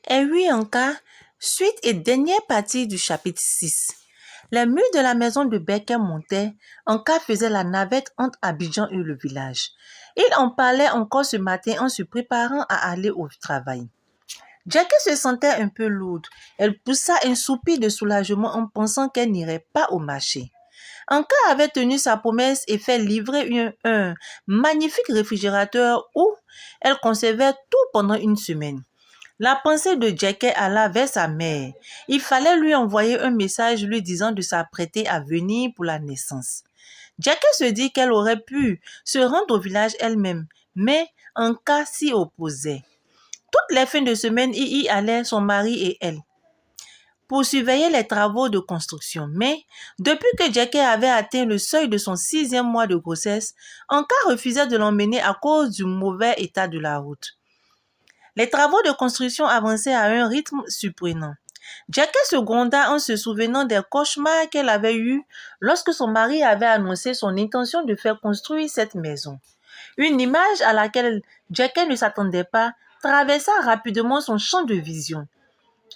Et oui, Anka, suite et dernière partie du chapitre 6. Les murs de la maison de Becker montaient. Anka faisait la navette entre Abidjan et le village. Il en parlait encore ce matin en se préparant à aller au travail. Jackie se sentait un peu lourde. Elle poussa un soupir de soulagement en pensant qu'elle n'irait pas au marché. Anka avait tenu sa promesse et fait livrer un magnifique réfrigérateur où elle conservait tout pendant une semaine. La pensée de Jackie alla vers sa mère. Il fallait lui envoyer un message lui disant de s'apprêter à venir pour la naissance. Jackie se dit qu'elle aurait pu se rendre au village elle-même, mais Anka s'y opposait. Toutes les fins de semaine, il y allait, son mari et elle, pour surveiller les travaux de construction. Mais depuis que Jackie avait atteint le seuil de son 6e mois de grossesse, Anka refusait de l'emmener à cause du mauvais état de la route. Les travaux de construction avançaient à un rythme surprenant. Jackie se gronda en se souvenant des cauchemars qu'elle avait eus lorsque son mari avait annoncé son intention de faire construire cette maison. Une image à laquelle Jackie ne s'attendait pas traversa rapidement son champ de vision.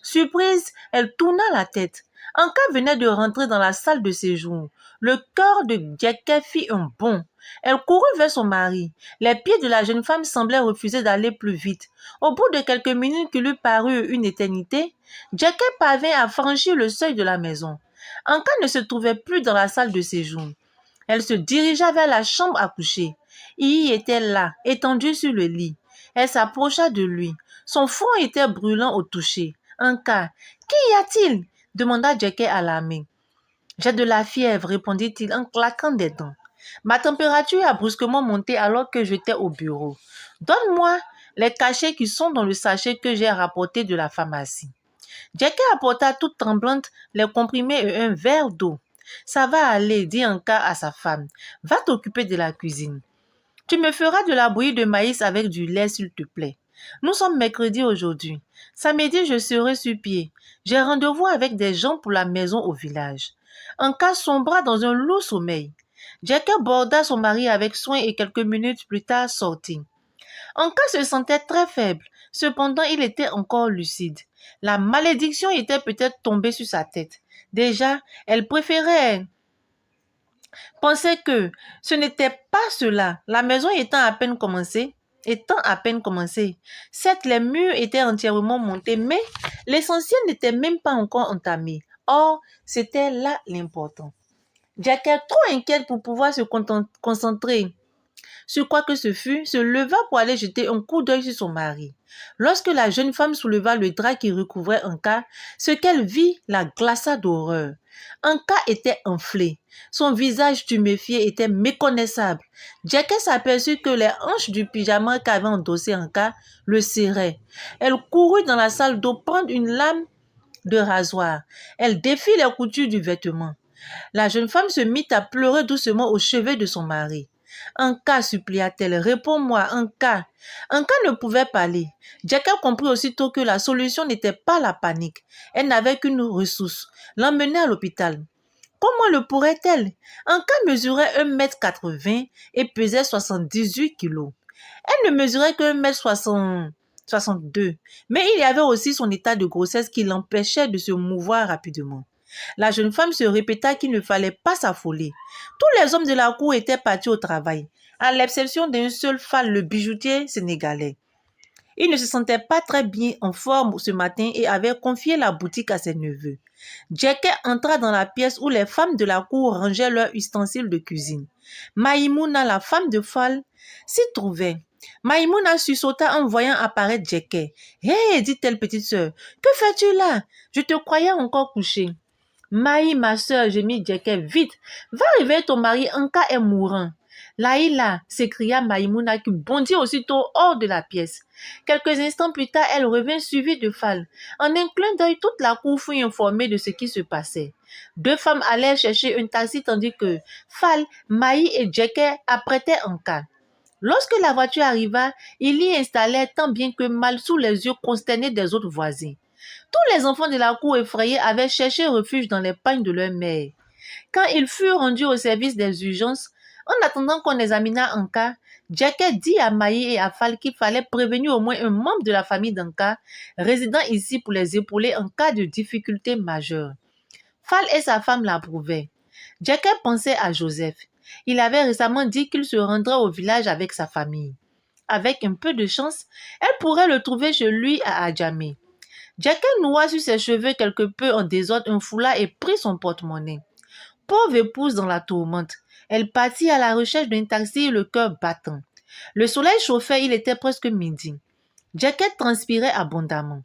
Surprise, elle tourna la tête. Anka venait de rentrer dans la salle de séjour. Le cœur de Jackie fit un bond. Elle courut vers son mari. Les pieds de la jeune femme semblaient refuser d'aller plus vite. Au bout de quelques minutes qui lui parurent une éternité, Jackie parvint à franchir le seuil de la maison. Anka ne se trouvait plus dans la salle de séjour. Elle se dirigea vers la chambre à coucher. Il y était là, étendu sur le lit. Elle s'approcha de lui. Son front était brûlant au toucher. Anka, qu'y a-t-il? Demanda Jackie alarmé. J'ai de la fièvre, répondit-il en claquant des dents. Ma température a brusquement monté alors que j'étais au bureau. Donne-moi les cachets qui sont dans le sachet que j'ai rapporté de la pharmacie. Jackie apporta toute tremblante les comprimés et un verre d'eau. Ça va aller, dit Anka à sa femme. Va t'occuper de la cuisine. Tu me feras de la bouillie de maïs avec du lait, s'il te plaît. Nous sommes mercredi aujourd'hui. Samedi, je serai sur pied. J'ai rendez-vous avec des gens pour la maison au village. Anka sombra dans un lourd sommeil. Jackie borda son mari avec soin et quelques minutes plus tard sortit. Anka se sentait très faible. Cependant, il était encore lucide. La malédiction était peut-être tombée sur sa tête. Déjà, elle préférait penser que ce n'était pas cela. La maison étant à peine commencée, certes, les murs étaient entièrement montés, mais l'essentiel n'était même pas encore entamé. Or, c'était là l'important. Jackie, trop inquiète pour pouvoir se concentrer sur quoi que ce fût, se leva pour aller jeter un coup d'œil sur son mari. Lorsque la jeune femme souleva le drap qui recouvrait Anka, ce qu'elle vit la glaça d'horreur. Anka était enflé. Son visage tuméfié était méconnaissable. Jackie s'aperçut que les hanches du pyjama qu'avait endossé Anka le serraient. Elle courut dans la salle d'eau prendre une lame de rasoir. Elle défit les coutures du vêtement. La jeune femme se mit à pleurer doucement au chevet de son mari. Anka, supplia-t-elle, réponds-moi, Anka. Anka ne pouvait parler. Jackie comprit aussitôt que la solution n'était pas la panique. Elle n'avait qu'une ressource, l'emmener à l'hôpital. Comment le pourrait-elle? Anka mesurait 1,80 m et pesait 78 kilos. Elle ne mesurait que 1,62 m, mais il y avait aussi son état de grossesse qui l'empêchait de se mouvoir rapidement. La jeune femme se répéta qu'il ne fallait pas s'affoler. Tous les hommes de la cour étaient partis au travail, à l'exception d'un seul Fall, le bijoutier sénégalais. Il ne se sentait pas très bien en forme ce matin et avait confié la boutique à ses neveux. Jackie entra dans la pièce où les femmes de la cour rangeaient leurs ustensiles de cuisine. Maïmouna, la femme de Fall, s'y trouvait. Maïmouna sursauta en voyant apparaître Jackie. « Hé, dit-elle, petite sœur, que fais-tu là? Je te croyais encore couchée. » Maï, ma sœur, gémit Jackie, vite, va réveiller ton mari, Anka est mourant. Laïla, s'écria Maïmouna qui bondit aussitôt hors de la pièce. Quelques instants plus tard, elle revint suivie de Fall. En un clin d'œil, toute la cour fut informée de ce qui se passait. Deux femmes allèrent chercher un taxi tandis que Fall, Maï et Jackie apprêtaient Anka. Lorsque la voiture arriva, ils l'y installèrent tant bien que mal sous les yeux consternés des autres voisins. Tous les enfants de la cour effrayés avaient cherché refuge dans les pagnes de leur mère. Quand ils furent rendus au service des urgences, en attendant qu'on examinât Anka, Jacquet dit à Maï et à Fall qu'il fallait prévenir au moins un membre de la famille d'Anka résidant ici pour les épauler en cas de difficulté majeure. Fall et sa femme l'approuvaient. Jacquet pensait à Joseph. Il avait récemment dit qu'il se rendrait au village avec sa famille. Avec un peu de chance, elle pourrait le trouver chez lui à Adjamé. Jacquet noua sur ses cheveux quelque peu en désordre un foulard et prit son porte-monnaie. Pauvre épouse dans la tourmente, elle partit à la recherche d'un taxi, le cœur battant. Le soleil chauffait, il était presque midi. Jacquet transpirait abondamment.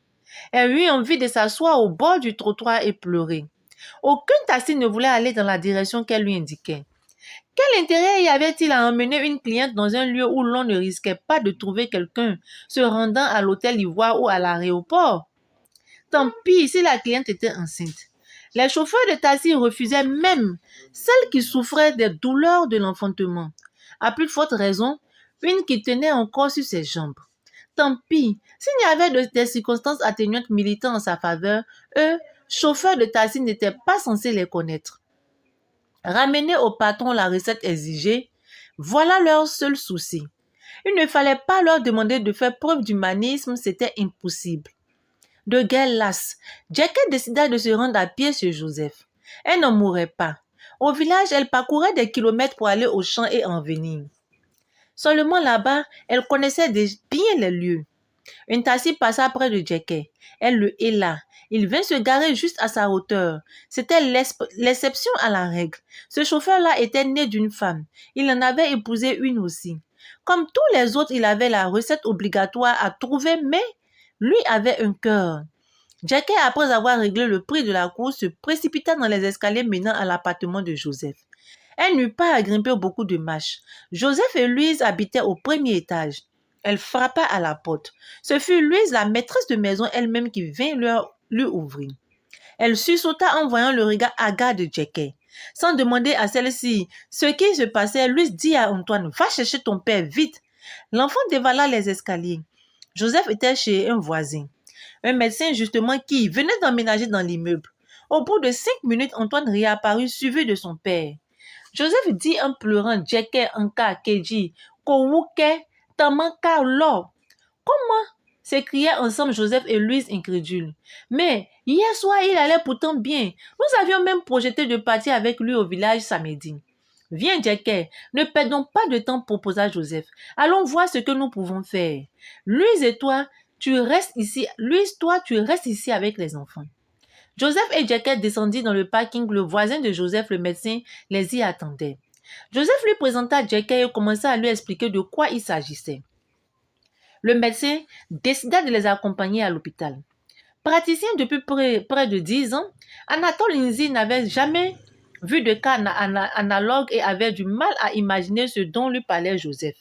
Elle eut envie de s'asseoir au bord du trottoir et pleurer. Aucun taxi ne voulait aller dans la direction qu'elle lui indiquait. Quel intérêt y avait-il à emmener une cliente dans un lieu où l'on ne risquait pas de trouver quelqu'un se rendant à l'hôtel Ivoire ou à l'aéroport? Tant pis si la cliente était enceinte. Les chauffeurs de taxi refusaient même celles qui souffraient des douleurs de l'enfantement. À plus forte raison, une qui tenait encore sur ses jambes. Tant pis, s'il y avait des circonstances atténuantes militant en sa faveur, eux, chauffeurs de taxi, n'étaient pas censés les connaître. Ramener au patron la recette exigée, voilà leur seul souci. Il ne fallait pas leur demander de faire preuve d'humanisme, c'était impossible. De guerre lasse, Jacquet décida de se rendre à pied chez Joseph. Elle n'en mourrait pas. Au village, elle parcourait des kilomètres pour aller au champ et en venir. Seulement là-bas, elle connaissait bien les lieux. Un taxi passa près de Jacquet. Elle le héla. Il vint se garer juste à sa hauteur. C'était l'exception à la règle. Ce chauffeur-là était né d'une femme. Il en avait épousé une aussi. Comme tous les autres, il avait la recette obligatoire à trouver, mais lui avait un cœur. Jacquet, après avoir réglé le prix de la course, se précipita dans les escaliers menant à l'appartement de Joseph. Elle n'eut pas à grimper beaucoup de marches. Joseph et Louise habitaient au premier étage. Elle frappa à la porte. Ce fut Louise, la maîtresse de maison elle-même, qui vint lui ouvrir. Elle sursauta en voyant le regard hagard de Jacquet. Sans demander à celle-ci ce qui se passait, Louise dit à Antoine, « Va chercher ton père, vite !» L'enfant dévala les escaliers. Joseph était chez un voisin, un médecin justement qui venait d'emménager dans l'immeuble. Au bout de 5 minutes, Antoine réapparut suivi de son père. Joseph dit en pleurant, « Jacquet, Anka, Keji, Kowuke, Tamanka, Lo. » Comment? S'écriaient ensemble Joseph et Louise incrédules. Mais hier soir, il allait pourtant bien. Nous avions même projeté de partir avec lui au village samedi. Viens, Jacquet, ne perdons pas de temps, proposa Joseph. Allons voir ce que nous pouvons faire. Louise et toi, tu restes ici. Louise, toi, tu restes ici avec les enfants. Joseph et Jacquet descendirent dans le parking. Le voisin de Joseph, le médecin, les y attendait. Joseph lui présenta Jacquet et commença à lui expliquer de quoi il s'agissait. Le médecin décida de les accompagner à l'hôpital. Praticien depuis près de 10 ans, Anatole Nzi n'avait jamais vu de cas analogue et avait du mal à imaginer ce dont lui parlait Joseph.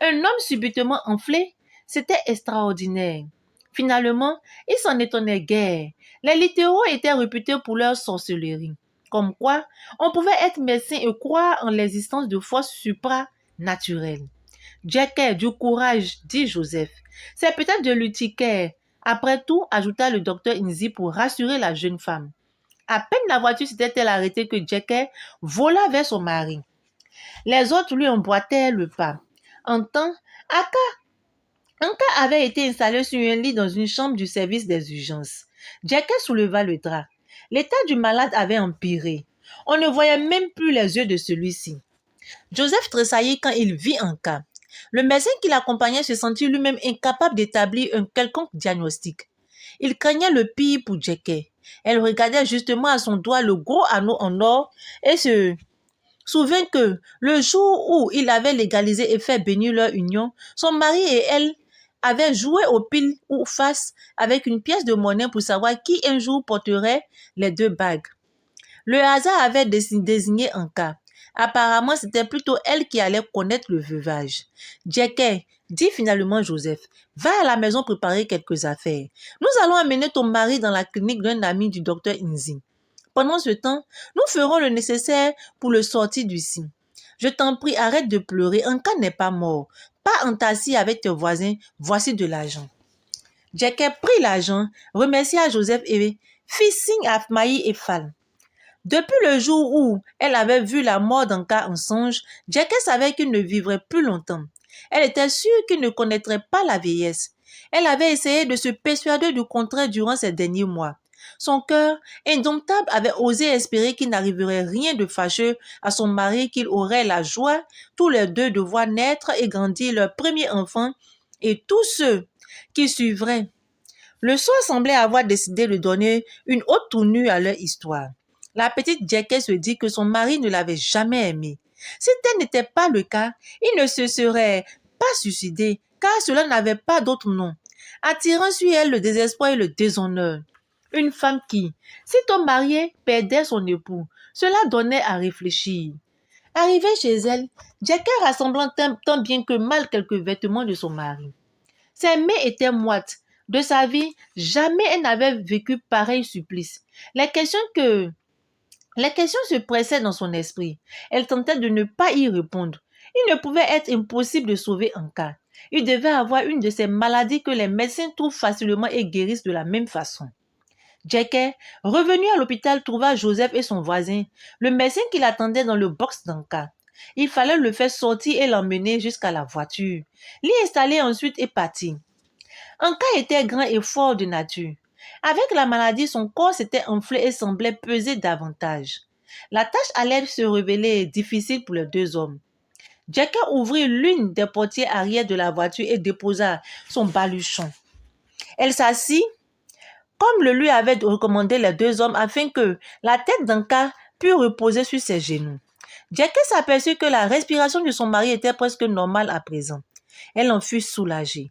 Un homme subitement enflé, c'était extraordinaire. Finalement, il s'en étonnait guère. Les littéraux étaient réputés pour leur sorcellerie. Comme quoi, on pouvait être médecin et croire en l'existence de forces supranaturelles. Jacquet, du courage, dit Joseph. C'est peut-être de l'urticaire. Après tout, ajouta le docteur Nzi pour rassurer la jeune femme. À peine la voiture s'était-elle arrêtée que Jacquet vola vers son mari. Les autres lui emboîtèrent le pas. En temps, Anka avait été installé sur un lit dans une chambre du service des urgences. Jacquet souleva le drap. L'état du malade avait empiré. On ne voyait même plus les yeux de celui-ci. Joseph tressaillit quand il vit Anka. Le médecin qui l'accompagnait se sentit lui-même incapable d'établir un quelconque diagnostic. Il craignait le pire pour Jacquet. Elle regardait justement à son doigt le gros anneau en or et se souvint que le jour où il avait légalisé et fait bénir leur union, son mari et elle avaient joué au pile ou face avec une pièce de monnaie pour savoir qui un jour porterait les 2 bagues. Le hasard avait désigné Anka. Apparemment, c'était plutôt elle qui allait connaître le veuvage. Jacquet, dit finalement Joseph, va à la maison préparer quelques affaires. Nous allons amener ton mari dans la clinique d'un ami du docteur Nzi. Pendant ce temps, nous ferons le nécessaire pour le sortir d'ici. Je t'en prie, arrête de pleurer. Anka n'est pas mort. Pas entassé avec tes voisins. Voici de l'argent. Jacquet prit l'argent, remercia Joseph et fit signe à Maï et Fall. Depuis le jour où elle avait vu la mort d'Anka en songe, Jacquet savait qu'il ne vivrait plus longtemps. Elle était sûre qu'il ne connaîtrait pas la vieillesse. Elle avait essayé de se persuader du contraire durant ces derniers mois. Son cœur, indomptable, avait osé espérer qu'il n'arriverait rien de fâcheux à son mari, qu'ils auraient la joie, tous les deux, de voir naître et grandir leur premier enfant, et tous ceux qui suivraient. Le sort semblait avoir décidé de donner une autre tournure à leur histoire. La petite Jackie se dit que son mari ne l'avait jamais aimée. Si tel n'était pas le cas, il ne se serait pas suicidé, car cela n'avait pas d'autre nom, attirant sur elle le désespoir et le déshonneur. Une femme qui, sitôt mariée, perdait son époux, cela donnait à réfléchir. Arrivée chez elle, Jackie rassemblant tant bien que mal quelques vêtements de son mari. Ses mains étaient moites. De sa vie, jamais elle n'avait vécu pareil supplice. Les questions se pressaient dans son esprit. Elle tentait de ne pas y répondre. Il ne pouvait être impossible de sauver un cas. Il devait avoir une de ces maladies que les médecins trouvent facilement et guérissent de la même façon. Jackie, revenu à l'hôpital, trouva Joseph et son voisin, le médecin qui l'attendait dans le box d'Anka. Il fallait le faire sortir et l'emmener jusqu'à la voiture, l'y installer ensuite et partir. Anka était grand et fort de nature. Avec la maladie, son corps s'était enflé et semblait peser davantage. La tâche allait se révéler difficile pour les deux hommes. Jackie ouvrit l'une des portières arrière de la voiture et déposa son baluchon. Elle s'assit, comme le lui avaient recommandé les deux hommes, afin que la tête d'Anka pût reposer sur ses genoux. Jackie s'aperçut que la respiration de son mari était presque normale à présent. Elle en fut soulagée.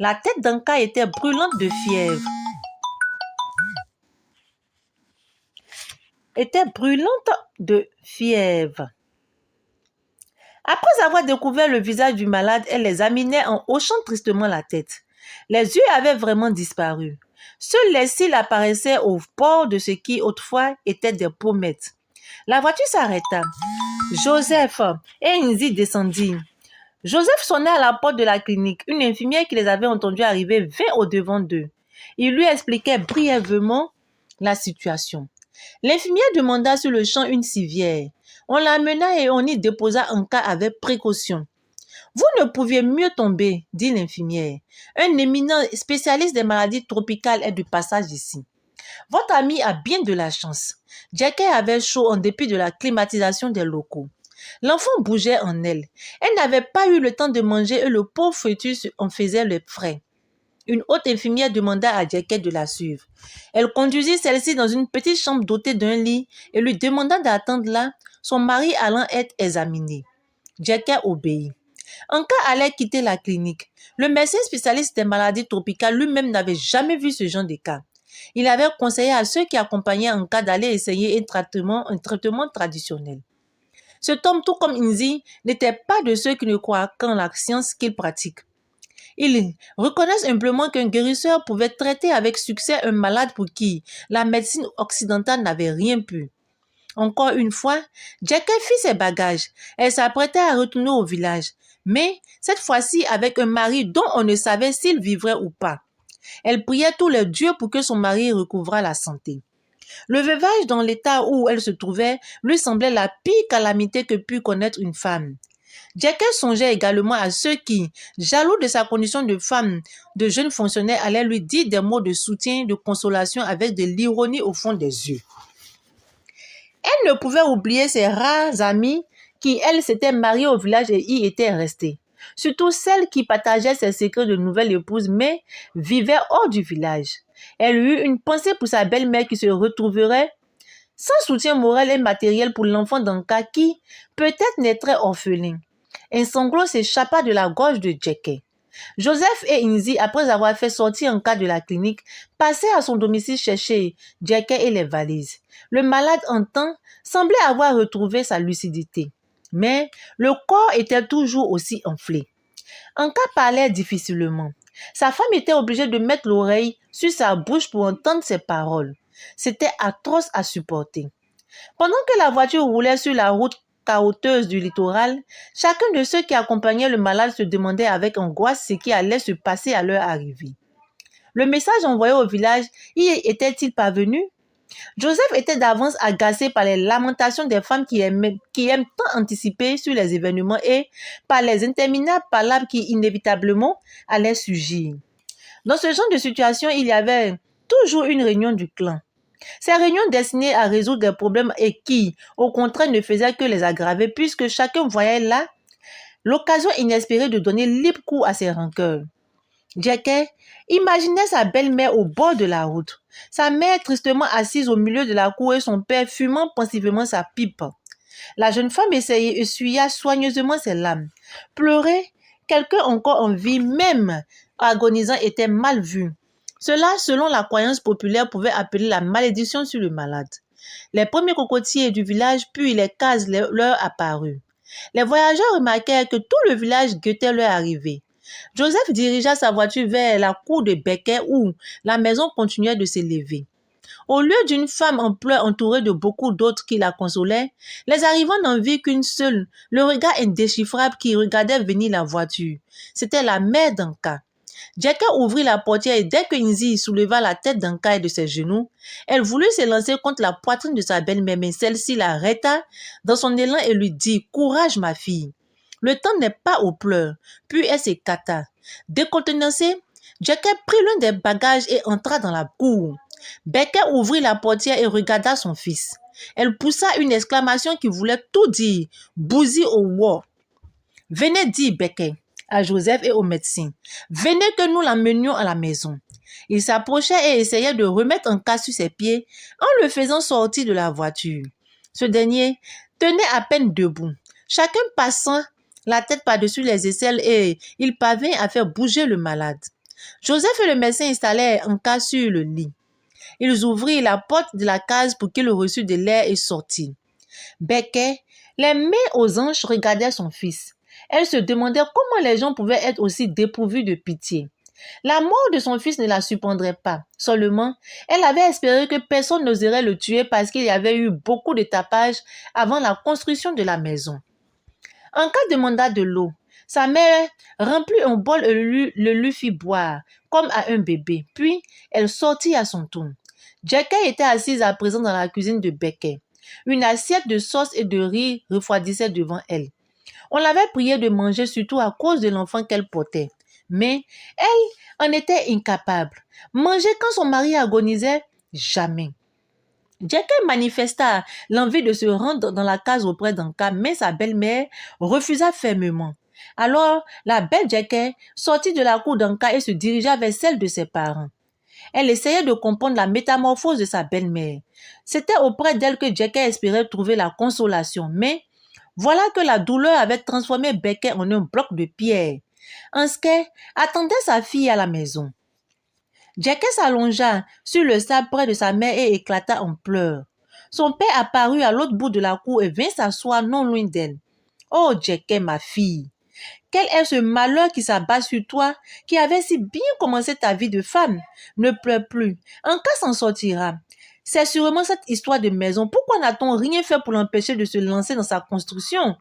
La tête d'Anka était brûlante de fièvre. Après avoir découvert le visage du malade, elle l'examinait en hochant tristement la tête. Les yeux avaient vraiment disparu. Seuls les cils apparaissaient au bord de ce qui autrefois étaient des pommettes. La voiture s'arrêta. Joseph et Nzi descendirent. Joseph sonna à la porte de la clinique. Une infirmière qui les avait entendus arriver vint au-devant d'eux. Il lui expliquait brièvement la situation. L'infirmière demanda sur le champ une civière. On l'amena et on y déposa Anka avec précaution. « Vous ne pouviez mieux tomber, dit l'infirmière. Un éminent spécialiste des maladies tropicales est du passage ici. Votre ami a bien de la chance. » Jackie avait chaud en dépit de la climatisation des locaux. L'enfant bougeait en elle. Elle n'avait pas eu le temps de manger et le pauvre fœtus en faisait les frais. Une autre infirmière demanda à Jackie de la suivre. Elle conduisit celle-ci dans une petite chambre dotée d'un lit et lui demanda d'attendre là, son mari allant être examiné. Jackie obéit. Anka allait quitter la clinique. Le médecin spécialiste des maladies tropicales lui-même n'avait jamais vu ce genre de cas. Il avait conseillé à ceux qui accompagnaient Anka d'aller essayer un traitement traditionnel. Cet homme, tout comme Nzi, n'était pas de ceux qui ne croient qu'en la science qu'il pratique. Ils reconnaissent simplement qu'un guérisseur pouvait traiter avec succès un malade pour qui la médecine occidentale n'avait rien pu. Encore une fois, Jackie fit ses bagages. Elle s'apprêtait à retourner au village, mais cette fois-ci avec un mari dont on ne savait s'il vivrait ou pas. Elle priait tous les dieux pour que son mari recouvrât la santé. Le veuvage dans l'état où elle se trouvait lui semblait la pire calamité que pût connaître une femme. Jackie songeait également à ceux qui, jaloux de sa condition de femme de jeune fonctionnaire, allaient lui dire des mots de soutien, de consolation avec de l'ironie au fond des yeux. Elle ne pouvait oublier ses rares amies qui, elles, s'étaient mariées au village et y étaient restées. Surtout celles qui partageaient ses secrets de nouvelle épouse mais vivaient hors du village. Elle eut une pensée pour sa belle-mère qui se retrouverait sans soutien moral et matériel pour l'enfant d'Anka qui, peut-être, naîtrait orphelin. Un sanglot s'échappa de la gorge de Jackie. Joseph et Nzi, après avoir fait sortir Anka de la clinique, passaient à son domicile chercher Jackie et les valises. Le malade en temps semblait avoir retrouvé sa lucidité, mais le corps était toujours aussi enflé. Anka parlait difficilement. Sa femme était obligée de mettre l'oreille sur sa bouche pour entendre ses paroles. C'était atroce à supporter. Pendant que la voiture roulait sur la route cahoteuse du littoral, chacun de ceux qui accompagnaient le malade se demandait avec angoisse ce qui allait se passer à leur arrivée. Le message envoyé au village y était-il parvenu? Joseph était d'avance agacé par les lamentations des femmes qui aiment tant anticiper sur les événements et par les interminables palabres qui inévitablement allaient surgir. Dans ce genre de situation, il y avait toujours une réunion du clan. Ces réunions destinées à résoudre des problèmes et qui, au contraire, ne faisaient que les aggraver puisque chacun voyait là l'occasion inespérée de donner libre cours à ses rancœurs. Jackie imaginait sa belle-mère au bord de la route, sa mère tristement assise au milieu de la cour et son père fumant pensivement sa pipe. La jeune femme essuya soigneusement ses larmes. Pleurer, quelqu'un encore en vie, même agonisant, était mal vu. Cela, selon la croyance populaire, pouvait appeler la malédiction sur le malade. Les premiers cocotiers du village, puis les cases leur apparurent. Les voyageurs remarquèrent que tout le village guettait leur arrivée. Joseph dirigea sa voiture vers la cour de Becket où la maison continuait de s'élever. Au lieu d'une femme en pleurs entourée de beaucoup d'autres qui la consolaient, les arrivants n'en virent qu'une seule, le regard indéchiffrable qui regardait venir la voiture. C'était la mère d'Anka. Jackie ouvrit la portière et dès que Nzi souleva la tête d'Anka et de ses genoux, elle voulut s'élancer contre la poitrine de sa belle-mère, mais celle-ci l'arrêta dans son élan et lui dit « Courage, ma fille, le temps n'est pas aux pleurs. » Puis elle s'écarta. Décontenancée, Jackie prit l'un des bagages et entra dans la cour. Becket ouvrit la portière et regarda son fils. Elle poussa une exclamation qui voulait tout dire. « Bousi au war !»« Venez, dit Becket à Joseph et au médecin. Venez que nous l'emmenions à la maison. » Il s'approchait et essayait de remettre Anka sur ses pieds en le faisant sortir de la voiture. Ce dernier tenait à peine debout, chacun passant la tête par-dessus les aisselles et il parvint à faire bouger le malade. Joseph et le médecin installèrent Anka sur le lit. Ils ouvrirent la porte de la case pour qu'il reçût de l'air et sortit. Becket, les mains aux hanches, regardait son fils. Elle se demandait comment les gens pouvaient être aussi dépourvus de pitié. La mort de son fils ne la surprendrait pas. Seulement, elle avait espéré que personne n'oserait le tuer parce qu'il y avait eu beaucoup de tapage avant la construction de la maison. Anka demanda de l'eau. Sa mère remplit un bol et le lui fit boire, comme à un bébé. Puis, elle sortit à son tour. Jackie était assise à présent dans la cuisine de Becket. Une assiette de sauce et de riz refroidissait devant elle. On l'avait priée de manger surtout à cause de l'enfant qu'elle portait. Mais elle en était incapable. Manger quand son mari agonisait, jamais. Jackie manifesta l'envie de se rendre dans la case auprès d'Anka, mais sa belle-mère refusa fermement. Alors, la belle Jackie sortit de la cour d'Anka et se dirigea vers celle de ses parents. Elle essayait de comprendre la métamorphose de sa belle-mère. C'était auprès d'elle que Jackie espérait trouver la consolation, mais voilà que la douleur avait transformé Becket en un bloc de pierre. Anske attendait sa fille à la maison. Jackie s'allongea sur le sable près de sa mère et éclata en pleurs. Son père apparut à l'autre bout de la cour et vint s'asseoir non loin d'elle. « Oh, Jackie, ma fille, quel est ce malheur qui s'abat sur toi, qui avait si bien commencé ta vie de femme? Ne pleure plus, Anka s'en sortira. C'est sûrement cette histoire de maison. Pourquoi n'a-t-on rien fait pour l'empêcher de se lancer dans sa construction? »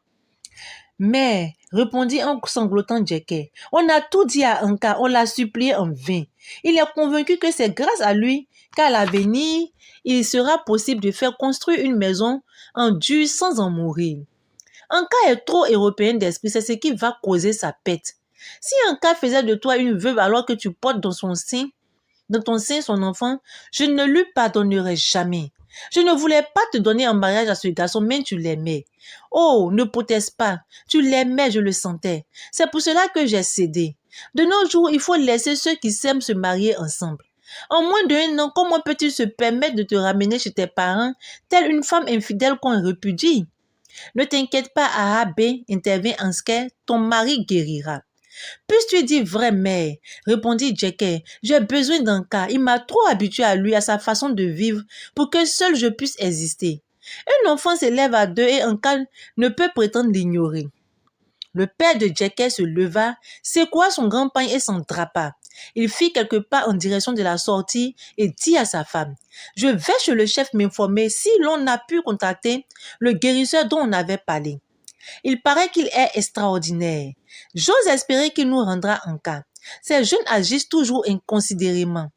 Mais, répondit en sanglotant Jackie, on a tout dit à Anka, on l'a supplié en vain. Il est convaincu que c'est grâce à lui qu'à l'avenir, il sera possible de faire construire une maison en dur sans en mourir. Anka est trop européen d'esprit, c'est ce qui va causer sa pète. Si Anka faisait de toi une veuve alors que tu portes dans ton sein son enfant, je ne lui pardonnerai jamais. Je ne voulais pas te donner en mariage à ce garçon, mais tu l'aimais. Oh, ne proteste pas. Tu l'aimais, je le sentais. C'est pour cela que j'ai cédé. De nos jours, il faut laisser ceux qui s'aiment se marier ensemble. En moins d'1 an, comment peux-tu se permettre de te ramener chez tes parents, telle une femme infidèle qu'on répudie? Ne t'inquiète pas, Ahabé, intervint Anske, ton mari guérira. Puisses-tu dire vrai, mère, répondit Jackie, j'ai besoin d'Anka. Il m'a trop habitué à lui, à sa façon de vivre, pour que seul je puisse exister. Un enfant s'élève à 2 et Anka ne peut prétendre l'ignorer. Le père de Jackie se leva, secoua son grand pagne et s'endrapa. Il fit quelques pas en direction de la sortie et dit à sa femme, « Je vais chez le chef m'informer si l'on a pu contacter le guérisseur dont on avait parlé. Il paraît qu'il est extraordinaire. J'ose espérer qu'il nous rendra Anka. Ces jeunes agissent toujours inconsidérément. »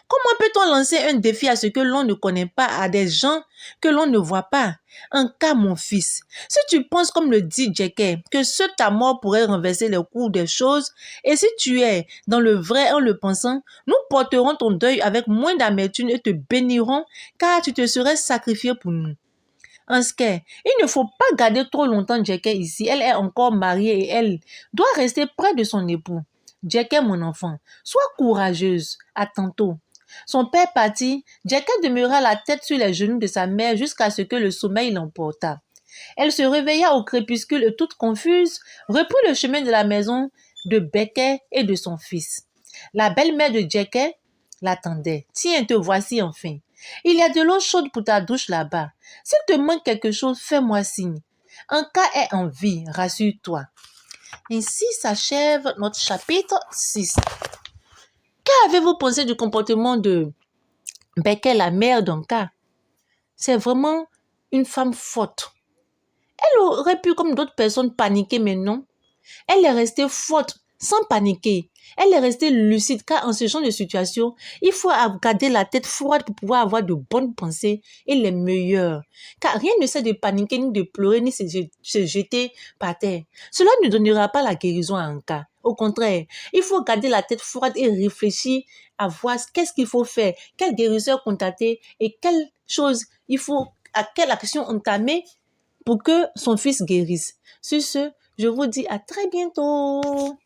Comment peut-on lancer un défi à ce que l'on ne connaît pas, à des gens que l'on ne voit pas? En cas, mon fils, si tu penses, comme le dit Jackie, que seule ta mort pourrait renverser le cours des choses, et si tu es dans le vrai en le pensant, nous porterons ton deuil avec moins d'amertume et te bénirons, car tu te serais sacrifié pour nous. En ce cas, il ne faut pas garder trop longtemps Jackie ici. Elle est encore mariée et elle doit rester près de son époux. Jackie, mon enfant, sois courageuse. À tantôt. Son père partit, Jackie demeura la tête sur les genoux de sa mère jusqu'à ce que le sommeil l'emporta. Elle se réveilla au crépuscule et toute confuse, reprit le chemin de la maison de Becker et de son fils. La belle-mère de Jackie l'attendait. Tiens, te voici enfin. Il y a de l'eau chaude pour ta douche là-bas. S'il te manque quelque chose, fais-moi signe. En cas est en vie, rassure-toi. Ainsi s'achève notre chapitre 6. Qu'avez-vous pensé du comportement de Becker, la mère d'Anka? C'est vraiment une femme forte. Elle aurait pu, comme d'autres personnes, paniquer, mais non. Elle est restée forte, sans paniquer. Elle est restée lucide, car en ce genre de situation, il faut garder la tête froide pour pouvoir avoir de bonnes pensées et les meilleures. Car rien ne sert de paniquer, ni de pleurer, ni se jeter par terre. Cela ne donnera pas la guérison à un cas. Au contraire, il faut garder la tête froide et réfléchir à voir qu'est-ce qu'il faut faire, quel guérisseur contacter et quelle chose il faut, à quelle action entamer pour que son fils guérisse. Sur ce, je vous dis à très bientôt.